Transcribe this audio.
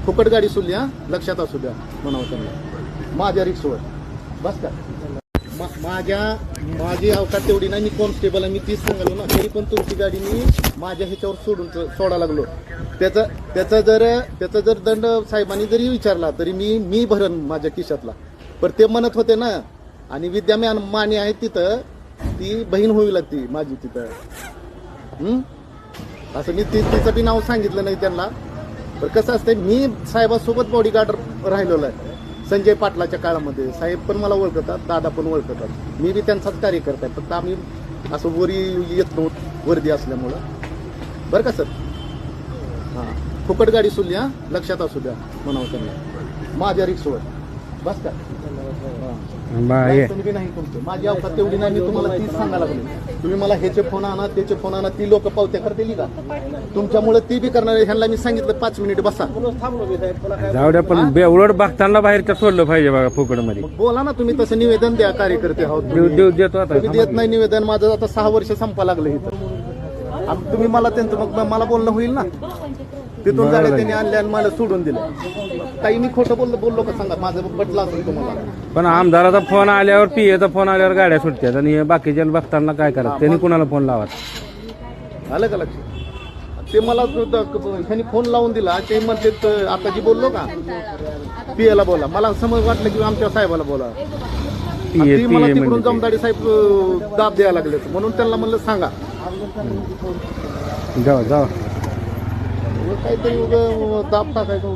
फुकट गाडी सोडली हा, लक्षात असू द्या म्हणावं त्यांना. माझ्या रिक्षावर बस का माझी अवकाश तेवढी नाही. मी कॉन्स्टेबल आहे, मी तीच सांगालो ना. तरी पण तुमची गाडी मी माझ्या ह्याच्यावर सोडा लागलो. त्याचा जर दंड साहेबांनी जरी विचारला तरी मी भरण माझ्या खिशातला. पण ते म्हणत होते ना, आणि विद्या माने आहे तिथं, ती बहीण होईल ती माझी तिथं. असं मी तिचं बी नाव सांगितलं नाही त्यांना. पण कसं असतंय, मी साहेबासोबत बॉडीगार्ड राहिलेलो आहे संजय पाटलाच्या काळामध्ये. साहेब पण मला ओळखतात, दादा पण ओळखतात. मी बी त्यांचाच कार्यकर्ता आहे. फक्त आम्ही असं वरी येत नव्हतो वर्दी असल्यामुळं. बरं का सर? हां, फुकट गाडी सोडली हा, लक्षात असू द्या म्हणावं त्यांना. माझ्या रिक्षावर बस का? नाही तुमचं. माझी अवकाश तेवढी नाही. मी तुम्हाला तीच सांगायला लागलो. तुम्ही मला ह्याचे फोन आणा, त्याचे फोन आणा. ती लोक पावत्या करतील का? तुमच्यामुळे ती बी करणार. ह्यांना मी सांगितलं 5 मिनिट बसा. जाऊ द्या, पण बेवड बघताना बाहेरच्या सोडलं पाहिजे बघा फुकट मध्ये. बोला ना तुम्ही, तसं निवेदन द्या. कार्यकर्ते आहोत, देतो आता. तुम्ही देत नाही निवेदन. माझं आता 6 वर्ष संपा लागलं इथं. तुम्ही मला त्यांचं मग मला बोलणं होईल ना. तिथून गाड्या त्यांनी आणल्या आणि मला सोडून दिलं. काही मी खोटं बोललो का सांगा? माझं पटलं असेल तुम्हाला. पण आमदाराचा फोन आल्यावर, पीएचा फोन आल्यावर गाड्या सुटतात, आणि बाकीच्या बघताना काय करायचं? त्यांनी कुणाला फोन लावा? आलं का लक्ष? ते मला ह्यांनी फोन लावून दिला. ते म्हणते आता जी बोललो का पीएला बोला. मला समज वाटलं की आमच्या साहेबाला बोला. ती मला तिकडून जमदाडी साहेब दाब द्यायला लागले, म्हणून त्यांना म्हणलं सांगा. जाऊ काहीतरी दाब टाकायचं.